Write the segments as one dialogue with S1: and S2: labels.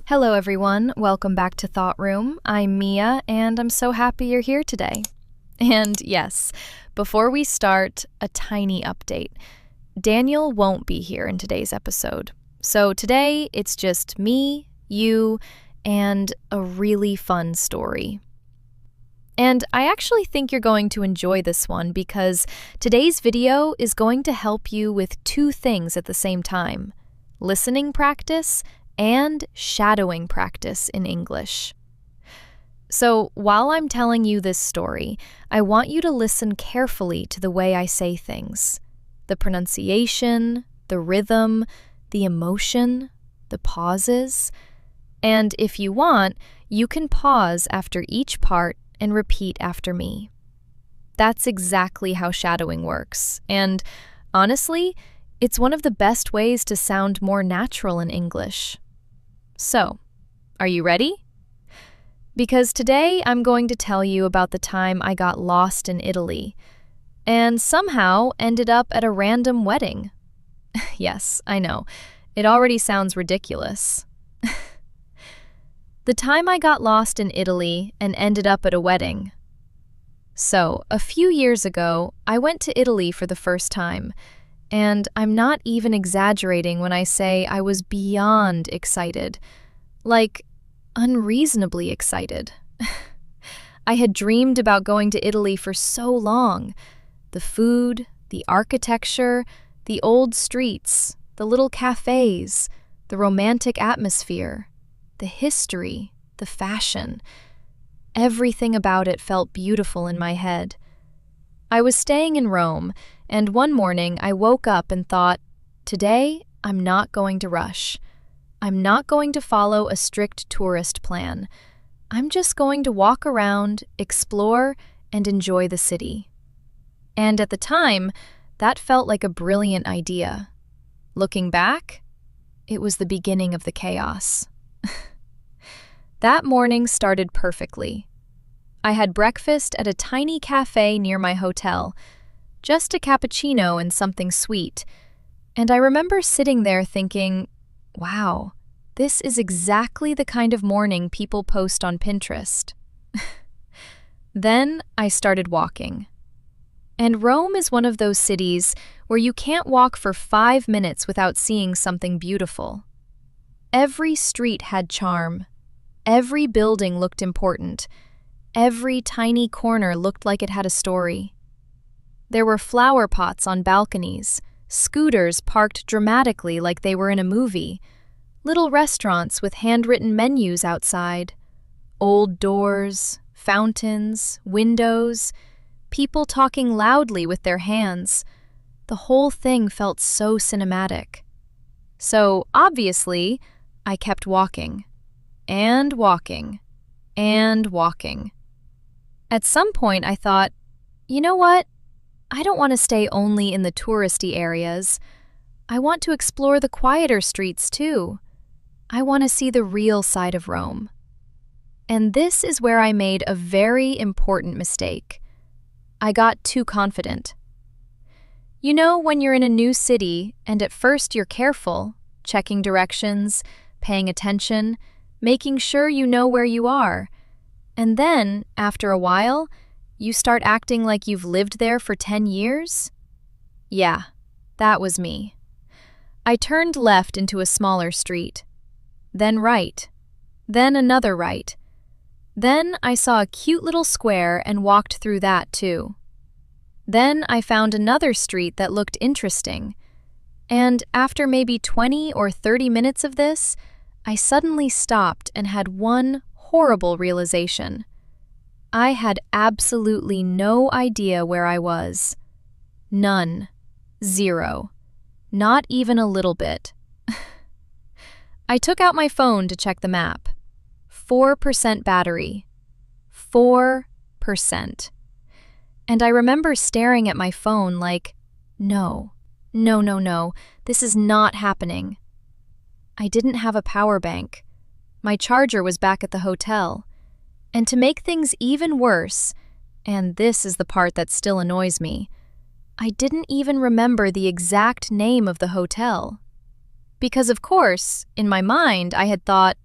S1: Hello, everyone. Welcome back to Thought Room. I'm Mia, and I'm so happy you're here today. And yes, before we start, a tiny update. Daniel won't be here in today's episode. So today, it's just me, you, and a really fun story. And I actually think you're going to enjoy this one because today's video is going to help you with two things at the same time: listening practice and shadowing practice in English. So while I'm telling you this story, I want you to listen carefully to the way I say things. The pronunciation, the rhythm, the emotion, the pauses. And if you want, you can pause after each part and repeat after me. That's exactly how shadowing works. And honestly, it's one of the best ways to sound more natural in English. So, are you ready? Because today I'm going to tell you about the time I got lost in Italy and somehow ended up at a random wedding. Yes, I know. It already sounds ridiculous. The time I got lost in Italy and ended up at a wedding. So, a few years ago, I went to Italy for the first time, and I'm not even exaggerating when I say I was beyond excited. Like, unreasonably excited. I had dreamed about going to Italy for so long. The food, the architecture, the old streets, the little cafes, the romantic atmosphere, the history, the fashion. Everything about it felt beautiful in my head. I was staying in Rome, and one morning I woke up and thought, today I'm not going to rush. I'm not going to follow a strict tourist plan. I'm just going to walk around, explore, and enjoy the city. And at the time, that felt like a brilliant idea. Looking back, it was the beginning of the chaos. That morning started perfectly. I had breakfast at a tiny cafe near my hotel, just a cappuccino and something sweet. And I remember sitting there thinking, wow, this is exactly the kind of morning people post on Pinterest. Then I started walking. And Rome is one of those cities where you can't walk for 5 minutes without seeing something beautiful. Every street had charm. Every building looked important. Every tiny corner looked like it had a story. There were flower pots on balconies, scooters parked dramatically like they were in a movie, little restaurants with handwritten menus outside, old doors, fountains, windows, people talking loudly with their hands. The whole thing felt so cinematic. So, obviously, I kept walking, and walking, and walking. At some point, I thought, you know what? I don't want to stay only in the touristy areas. I want to explore the quieter streets, too. I want to see the real side of Rome. And this is where I made a very important mistake. I got too confident. You know, when you're in a new city and at first you're careful, checking directions, paying attention, making sure you know where you are. And then, after a while, you start acting like you've lived there for 10 years? Yeah, that was me. I turned left into a smaller street. Then right. Then another right. Then I saw a cute little square and walked through that too. Then I found another street that looked interesting. And after maybe 20 or 30 minutes of this, I suddenly stopped and had one horrible realization. I had absolutely no idea where I was. None. Zero. Not even a little bit. I took out my phone to check the map. 4% battery. 4%. And I remember staring at my phone like, no, this is not happening. I didn't have a power bank. My charger was back at the hotel. And to make things even worse, and this is the part that still annoys me, I didn't even remember the exact name of the hotel. Because of course, in my mind, I had thought,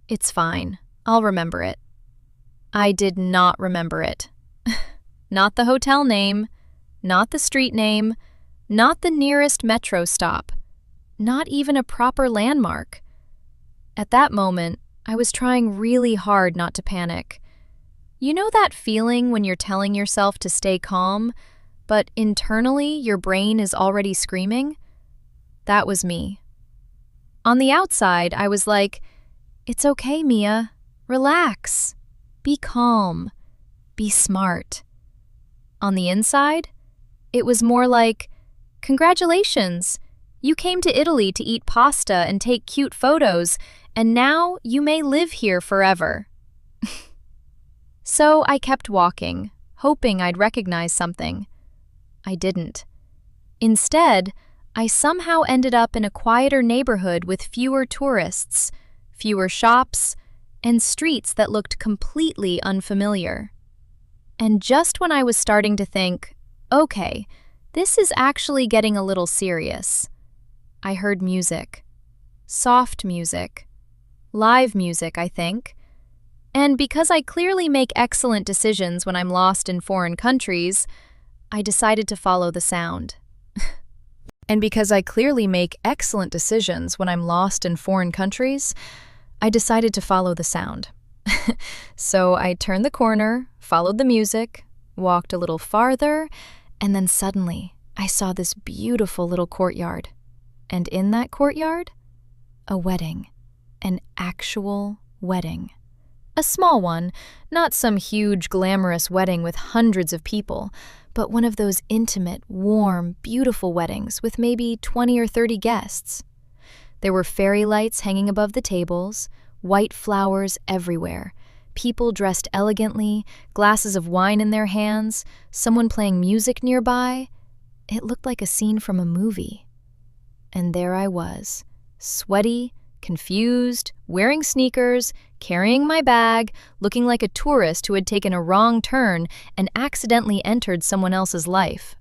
S1: It's fine. I'll remember it. I did not remember it. Not the hotel name, not the street name, not the nearest metro stop, not even a proper landmark. At that moment, I was trying really hard not to panic. You know that feeling when you're telling yourself to stay calm, but internally your brain is already screaming? That was me. On the outside, I was like, "It's okay, Mia. Relax. Be calm. Be smart." On the inside, it was more like, "Congratulations. You came to Italy to eat pasta and take cute photos, and now you may live here forever." So I kept walking, hoping I'd recognize something. I didn't. Instead, I somehow ended up in a quieter neighborhood with fewer tourists, fewer shops, and streets that looked completely unfamiliar. And just when I was starting to think, okay, this is actually getting a little serious, I heard music. Soft music. Live music, I think. And because I clearly make excellent decisions when I'm lost in foreign countries, I decided to follow the sound. And because I clearly make excellent decisions when I'm lost in foreign countries, I decided to follow the sound. So I turned the corner, followed the music, walked a little farther, and then suddenly I saw this beautiful little courtyard. And in that courtyard, a wedding. An actual wedding. A small one, not some huge, glamorous wedding with hundreds of people, but one of those intimate, warm, beautiful weddings with maybe 20 or 30 guests. There were fairy lights hanging above the tables, white flowers everywhere, people dressed elegantly, glasses of wine in their hands, someone playing music nearby. It looked like a scene from a movie. And there I was, sweaty, confused, wearing sneakers, carrying my bag, looking like a tourist who had taken a wrong turn and accidentally entered someone else's life.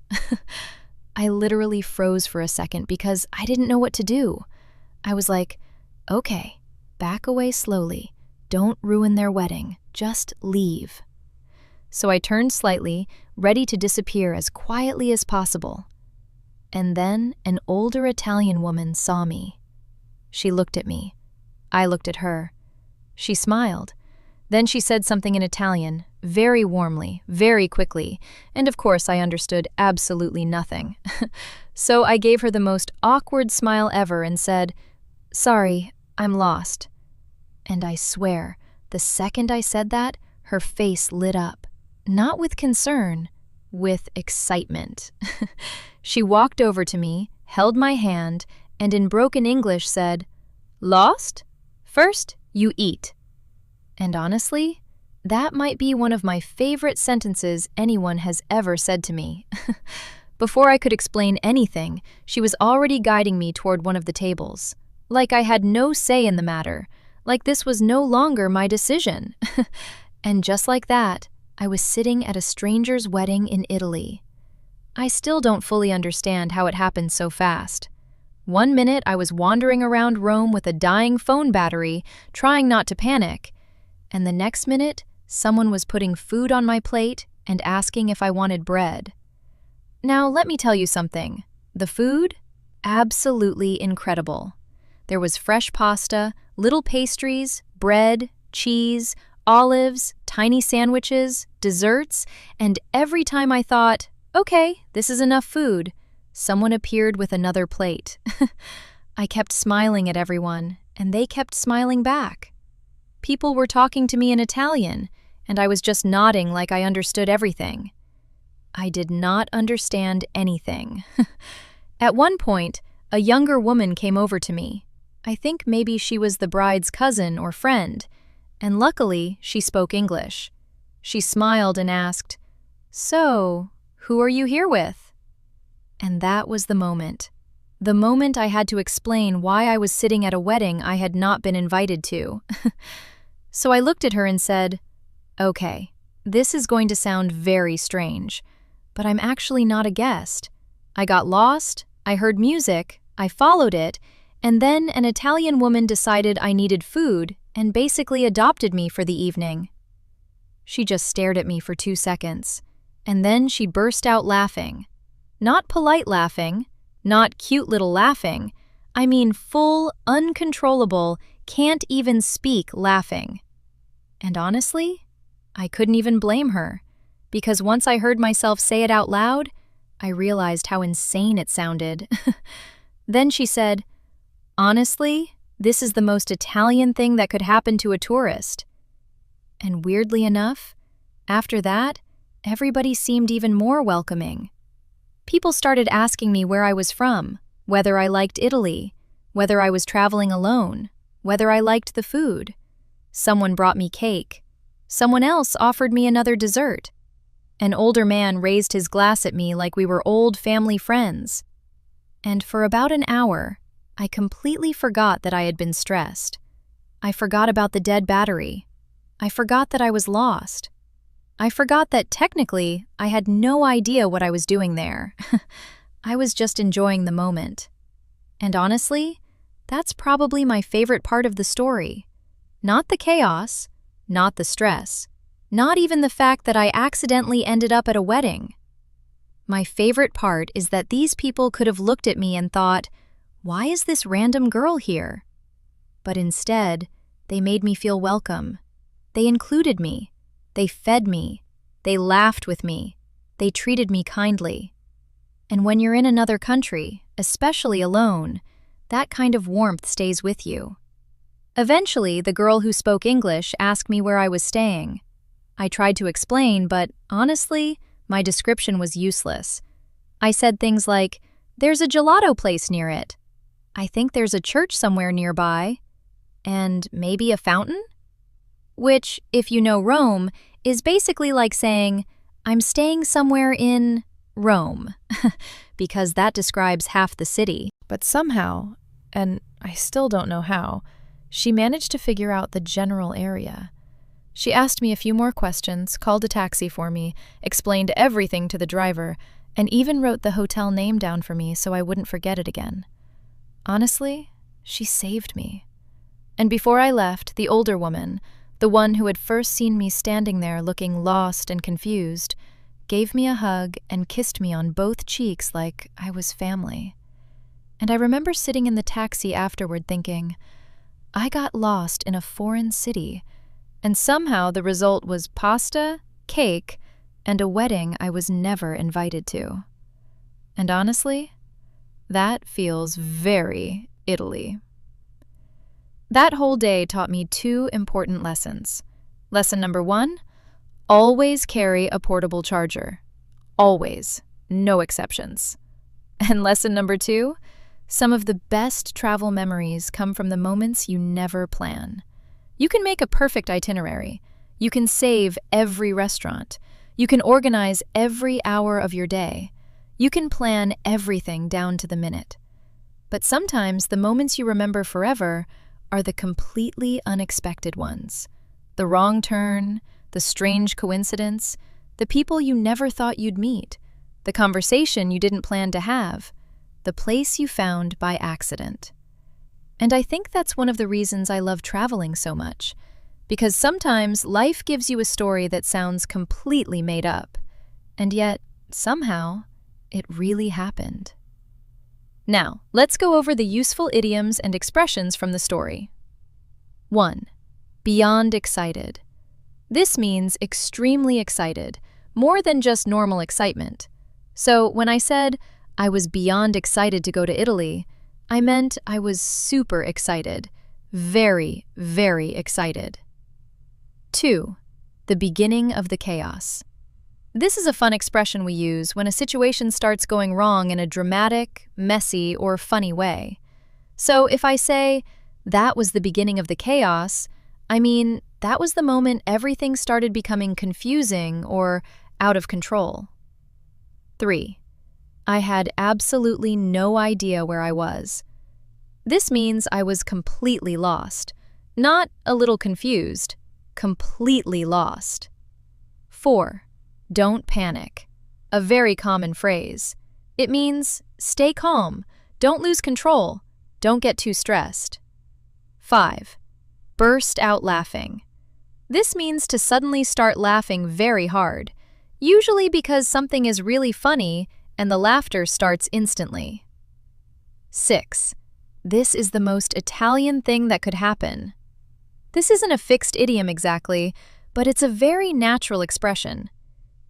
S1: I literally froze for a second because I didn't know what to do. I was like, okay, back away slowly. Don't ruin their wedding. Just leave. So I turned slightly, ready to disappear as quietly as possible. And then an older Italian woman saw me. She looked at me. I looked at her. She smiled. Then she said something in Italian, very warmly, very quickly, and of course I understood absolutely nothing. So I gave her the most awkward smile ever and said, "Sorry, I'm lost." And I swear, the second I said that, her face lit up. Not with concern, with excitement. She walked over to me, held my hand, and in broken English said, "Lost? First, you eat." And honestly, that might be one of my favorite sentences anyone has ever said to me. Before I could explain anything, she was already guiding me toward one of the tables. Like I had no say in the matter, like this was no longer my decision. And just like that, I was sitting at a stranger's wedding in Italy. I still don't fully understand how it happened so fast. One minute I was wandering around Rome with a dying phone battery, trying not to panic. And the next minute, someone was putting food on my plate and asking if I wanted bread. Now, let me tell you something. The food? Absolutely incredible. There was fresh pasta, little pastries, bread, cheese, olives, tiny sandwiches, desserts, and every time I thought, okay, this is enough food, someone appeared with another plate. I kept smiling at everyone, and they kept smiling back. People were talking to me in Italian, and I was just nodding like I understood everything. I did not understand anything. At one point, a younger woman came over to me. I think maybe she was the bride's cousin or friend, and luckily she spoke English. She smiled and asked, "So, who are you here with?" And that was the moment. The moment I had to explain why I was sitting at a wedding I had not been invited to. So I looked at her and said, "Okay, this is going to sound very strange, but I'm actually not a guest. I got lost, I heard music, I followed it, and then an Italian woman decided I needed food, and basically adopted me for the evening. She just stared at me for 2 seconds, and then she burst out laughing. Not polite laughing, not cute little laughing, I mean full, uncontrollable, can't even speak laughing. And honestly, I couldn't even blame her, because once I heard myself say it out loud, I realized how insane it sounded. Then she said, "Honestly, this is the most Italian thing that could happen to a tourist." And weirdly enough, after that, everybody seemed even more welcoming. People started asking me where I was from, whether I liked Italy, whether I was traveling alone, whether I liked the food. Someone brought me cake. Someone else offered me another dessert. An older man raised his glass at me like we were old family friends. And for about an hour, I completely forgot that I had been stressed. I forgot about the dead battery. I forgot that I was lost. I forgot that technically I had no idea what I was doing there. I was just enjoying the moment. And honestly, that's probably my favorite part of the story. Not the chaos, not the stress, not even the fact that I accidentally ended up at a wedding. My favorite part is that these people could have looked at me and thought, "Why is this random girl here?" But instead, they made me feel welcome. They included me. They fed me. They laughed with me. They treated me kindly. And when you're in another country, especially alone, that kind of warmth stays with you. Eventually, the girl who spoke English asked me where I was staying. I tried to explain, but honestly, my description was useless. I said things like, "There's a gelato place near it. I think there's a church somewhere nearby. And maybe a fountain?" Which, if you know Rome, is basically like saying, "I'm staying somewhere in Rome," because that describes half the city. But somehow, and I still don't know how, she managed to figure out the general area. She asked me a few more questions, called a taxi for me, explained everything to the driver, and even wrote the hotel name down for me so I wouldn't forget it again. Honestly, she saved me. And before I left, the older woman, the one who had first seen me standing there looking lost and confused, gave me a hug and kissed me on both cheeks like I was family. And I remember sitting in the taxi afterward thinking, I got lost in a foreign city, and somehow the result was pasta, cake, and a wedding I was never invited to. And honestly, that feels very Italy. That whole day taught me 2 important lessons. Lesson number 1, always carry a portable charger. Always. No exceptions. And lesson number 2, some of the best travel memories come from the moments you never plan. You can make a perfect itinerary. You can save every restaurant. You can organize every hour of your day. You can plan everything down to the minute. But sometimes the moments you remember forever are the completely unexpected ones. The wrong turn, the strange coincidence, the people you never thought you'd meet, the conversation you didn't plan to have, the place you found by accident. And I think that's one of the reasons I love traveling so much, because sometimes life gives you a story that sounds completely made up, and yet, somehow, it really happened. Now, let's go over the useful idioms and expressions from the story. 1. Beyond excited. This means extremely excited, more than just normal excitement. So when I said, I was beyond excited to go to Italy, I meant I was super excited, very, very excited. 2. The beginning of the chaos. This is a fun expression we use when a situation starts going wrong in a dramatic, messy, or funny way. So if I say, that was the beginning of the chaos, I mean that was the moment everything started becoming confusing or out of control. 3. I had absolutely no idea where I was. This means I was completely lost, not a little confused, completely lost. 4. Don't panic. A very common phrase. It means stay calm, don't lose control, don't get too stressed. 5. burst out laughing. This means to suddenly start laughing very hard, usually because something is really funny and the laughter starts instantly. 6. This is the most Italian thing that could happen. This isn't a fixed idiom exactly, but it's a very natural expression.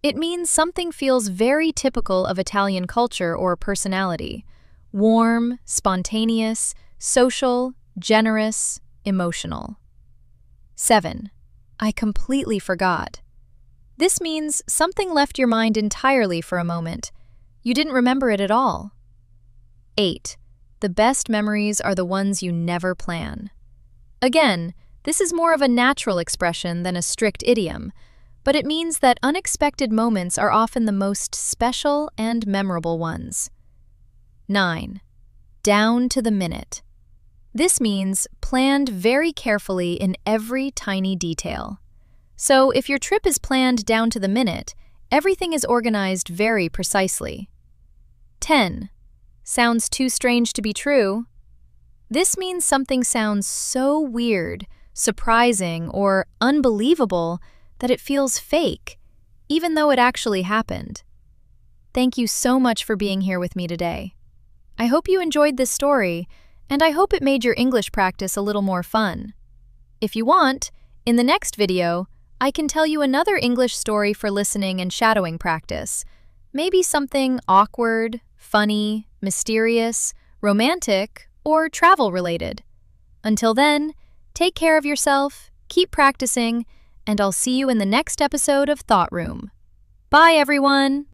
S1: It means something feels very typical of Italian culture or personality: warm, spontaneous, social, generous, emotional. 7. I completely forgot. This means something left your mind entirely for a moment. You didn't remember it at all. 8. The best memories are the ones you never plan. Again, this is more of a natural expression than a strict idiom, but it means that unexpected moments are often the most special and memorable ones. 9. Down to the minute. This means planned very carefully in every tiny detail. So if your trip is planned down to the minute, everything is organized very precisely. 10. Sounds too strange to be true. This means something sounds so weird, surprising, or unbelievable that it feels fake, even though it actually happened. Thank you so much for being here with me today. I hope you enjoyed this story, and I hope it made your English practice a little more fun. If you want, in the next video, I can tell you another English story for listening and shadowing practice. Maybe something awkward, funny, mysterious, romantic, or travel-related. Until then, take care of yourself, keep practicing, and I'll see you in the next episode of Thought Room. Bye, everyone!